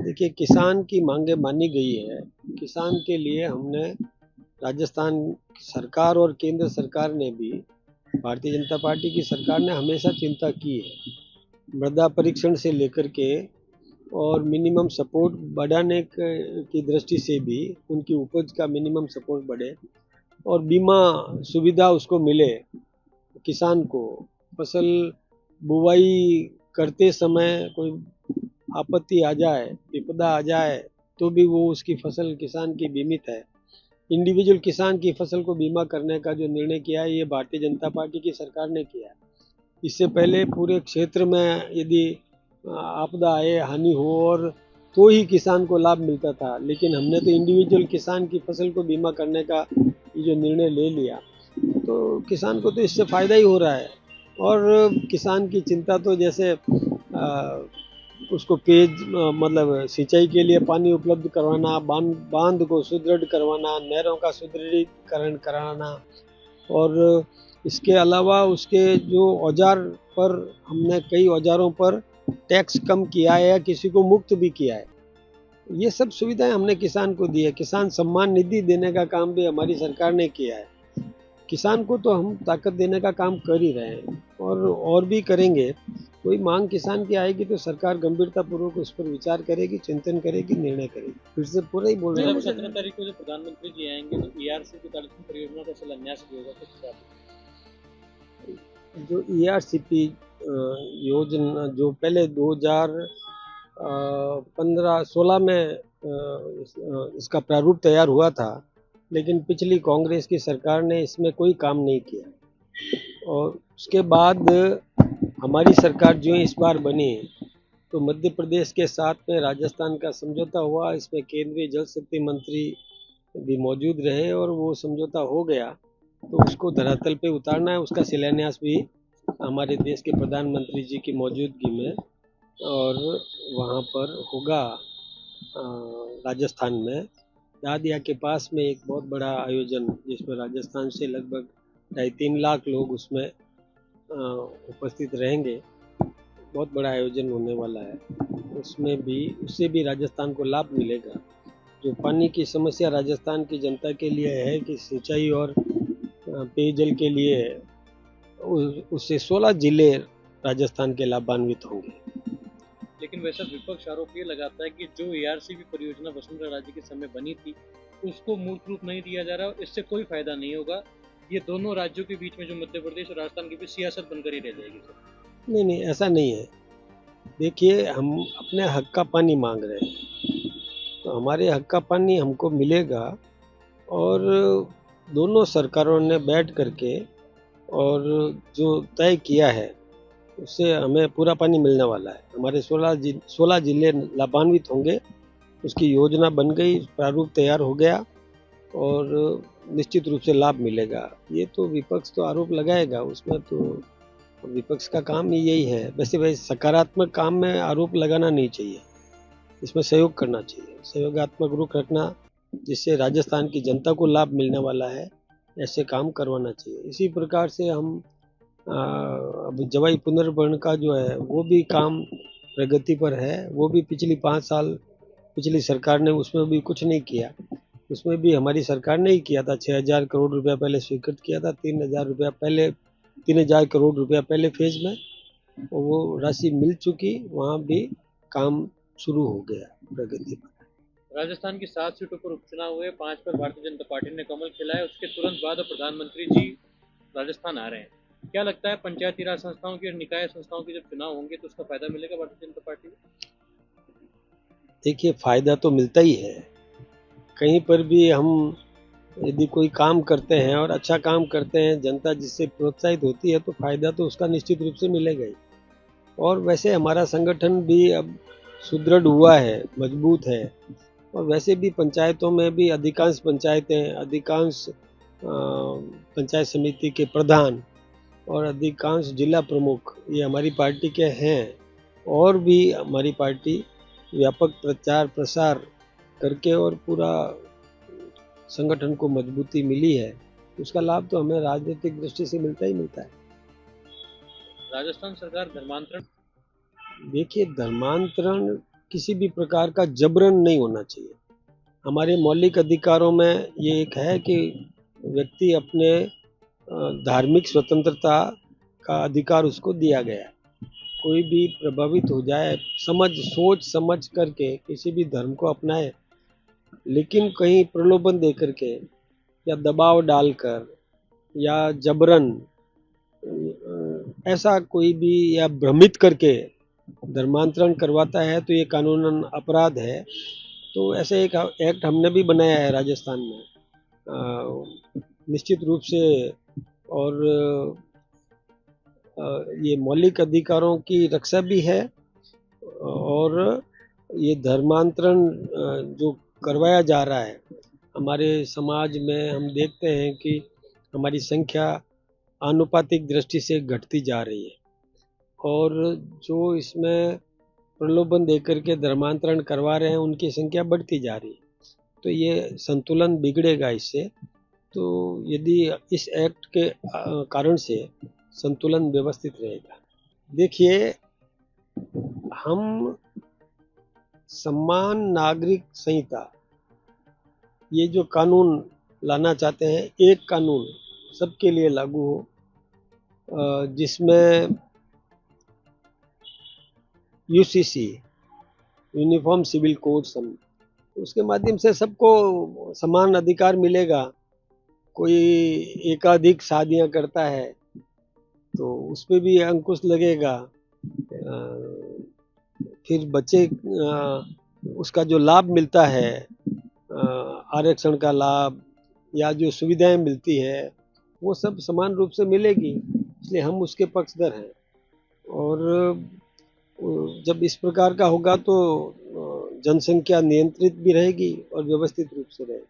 देखिए, किसान की मांगे मानी गई है। किसान के लिए हमने राजस्थान सरकार और केंद्र सरकार ने भी, भारतीय जनता पार्टी की सरकार ने हमेशा चिंता की है। मृदा परीक्षण से लेकर के और मिनिमम सपोर्ट बढ़ाने की दृष्टि से भी उनकी उपज का मिनिमम सपोर्ट बढ़े और बीमा सुविधा उसको मिले। किसान को फसल बुवाई करते समय कोई आपत्ति आ जाए, विपदा आ जाए, तो भी वो उसकी फसल किसान की बीमित है। इंडिविजुअल किसान की फसल को बीमा करने का जो निर्णय किया है, ये भारतीय जनता पार्टी की सरकार ने किया है। इससे पहले पूरे क्षेत्र में यदि आपदा आए, हानि हो और तो ही किसान को लाभ मिलता था, लेकिन हमने तो इंडिविजुअल किसान की फसल को बीमा करने का ये जो निर्णय ले लिया, तो किसान को तो इससे फ़ायदा ही हो रहा है। और किसान की चिंता तो जैसे उसको मतलब सिंचाई के लिए पानी उपलब्ध करवाना, बांध को सुदृढ़ करवाना, नहरों का सुदृढ़ीकरण कराना, और इसके अलावा उसके जो औजार पर हमने कई औजारों पर टैक्स कम किया है या किसी को मुक्त भी किया है। ये सब सुविधाएं हमने किसान को दी है। किसान सम्मान निधि देने का काम भी हमारी सरकार ने किया है। किसान को तो हम ताकत देने का काम कर ही रहे हैं और भी करेंगे। कोई मांग किसान की आएगी तो सरकार गंभीरता पूर्वक उस पर विचार करेगी, चिंतन करेगी, निर्णय करेगी। फिर से पूरा ही बोल रहे हैं। 17 तारीख को जो प्रधानमंत्री जी आएंगे तो ईआरसीपी 45 परियोजना का शिलान्यास भी होगा, कुछ जो ईआरसीपी योजना जो पहले 2015-16 में इसका प्रारूप तैयार हुआ था, लेकिन पिछली कांग्रेस की सरकार ने इसमें कोई काम नहीं किया। और उसके बाद हमारी सरकार जो इस बार बनी, तो मध्य प्रदेश के साथ में राजस्थान का समझौता हुआ। इसमें केंद्रीय जल शक्ति मंत्री भी मौजूद रहे और वो समझौता हो गया, तो उसको धरातल पे उतारना है। उसका शिलान्यास भी हमारे देश के प्रधानमंत्री जी की मौजूदगी में और वहाँ पर होगा राजस्थान में दादिया के पास में एक बहुत बड़ा आयोजन, जिसमें राजस्थान से लगभग 2.5-3 लाख लोग उसमें उपस्थित रहेंगे। बहुत बड़ा आयोजन होने वाला है। उससे भी राजस्थान को लाभ मिलेगा। जो पानी की समस्या राजस्थान की जनता के लिए है कि सिंचाई और पेयजल के लिए, उससे 16 जिले राजस्थान के लाभान्वित होंगे। लेकिन वैसा विपक्ष आरोप ये लगाता है कि जो ईआरसीपी परियोजना वसुंधरा राजे के समय बनी थी उसको मूर्त रूप नहीं दिया जा रहा और इससे कोई फायदा नहीं होगा। ये दोनों राज्यों के बीच में, जो मध्य प्रदेश और राजस्थान के बीच, सियासत बनकर ही रह जाएगी सर। नहीं, ऐसा नहीं है। देखिए, हम अपने हक का पानी मांग रहे हैं, तो हमारे हक का पानी हमको मिलेगा। और दोनों सरकारों ने बैठ करके और जो तय किया है, उससे हमें पूरा पानी मिलने वाला है। हमारे 16 जिले लाभान्वित होंगे। उसकी योजना बन गई, प्रारूप तैयार हो गया और निश्चित रूप से लाभ मिलेगा। ये तो विपक्ष तो आरोप लगाएगा, उसमें तो विपक्ष का काम ही यही है। वैसे सकारात्मक काम में आरोप लगाना नहीं चाहिए, इसमें सहयोग करना चाहिए, सहयोगात्मक रुख रखना, जिससे राजस्थान की जनता को लाभ मिलने वाला है, ऐसे काम करवाना चाहिए। इसी प्रकार से हम अब जवाई पुनर्भरण का जो है वो भी काम प्रगति पर है। वो भी पिछली 5 साल पिछली सरकार ने उसमें भी कुछ नहीं किया। उसमें भी हमारी सरकार ने ही किया था। 6,000 करोड़ रुपया पहले स्वीकृत किया था, 3,000 करोड़ रुपया पहले फेज में, और वो राशि मिल चुकी। वहाँ भी काम शुरू हो गया प्रगति पर। राजस्थान की 7 सीटों पर उपचुनाव हुए, 5 पर भारतीय जनता पार्टी ने कमल खिलाया है। उसके तुरंत बाद प्रधानमंत्री जी राजस्थान आ रहे हैं। क्या लगता है, पंचायती राज संस्थाओं की और निकाय संस्थाओं के जब चुनाव होंगे तो उसका फायदा मिलेगा भारतीय जनता पार्टी को? देखिए, फायदा तो मिलता ही है। कहीं पर भी हम यदि कोई काम करते हैं और अच्छा काम करते हैं, जनता जिससे प्रोत्साहित होती है, तो फायदा तो उसका निश्चित रूप से मिलेगा ही। और वैसे हमारा संगठन भी अब सुदृढ़ हुआ है, मजबूत है। और वैसे भी पंचायतों में भी अधिकांश पंचायत समिति के प्रधान और अधिकांश जिला प्रमुख ये हमारी पार्टी के हैं। और भी हमारी पार्टी व्यापक प्रचार प्रसार करके और पूरा संगठन को मजबूती मिली है। उसका लाभ तो हमें राजनीतिक दृष्टि से मिलता ही मिलता है। राजस्थान सरकार धर्मांतरण, देखिए, धर्मांतरण किसी भी प्रकार का जबरन नहीं होना चाहिए। हमारे मौलिक अधिकारों में ये एक है कि व्यक्ति अपने धार्मिक स्वतंत्रता का अधिकार उसको दिया गया है। कोई भी प्रभावित हो जाए, सोच समझ करके किसी भी धर्म को अपनाए, लेकिन कहीं प्रलोभन दे करके या दबाव डालकर या जबरन ऐसा कोई भी या भ्रमित करके धर्मांतरण करवाता है तो ये कानूनन अपराध है। तो ऐसे एक एक्ट हमने भी बनाया है राजस्थान में, निश्चित रूप से। और ये मौलिक अधिकारों की रक्षा भी है, और ये धर्मांतरण जो करवाया जा रहा है हमारे समाज में, हम देखते हैं कि हमारी संख्या आनुपातिक दृष्टि से घटती जा रही है, और जो इसमें प्रलोभन देकर के धर्मांतरण करवा रहे हैं उनकी संख्या बढ़ती जा रही है। तो ये संतुलन बिगड़ेगा इससे। तो यदि इस एक्ट के कारण से संतुलन व्यवस्थित रहेगा। देखिए, हम समान नागरिक संहिता, ये जो कानून लाना चाहते हैं, एक कानून सबके लिए लागू हो, जिसमें यूसीसी, यूनिफॉर्म सिविल कोड, उसके माध्यम से सबको समान अधिकार मिलेगा। कोई एकाधिक शादियां करता है तो उस पर भी अंकुश लगेगा। फिर बच्चे उसका जो लाभ मिलता है, आरक्षण का लाभ या जो सुविधाएं मिलती है, वो सब समान रूप से मिलेगी। इसलिए हम उसके पक्षधर हैं। और जब इस प्रकार का होगा तो जनसंख्या नियंत्रित भी रहेगी और व्यवस्थित रूप से रहेगी।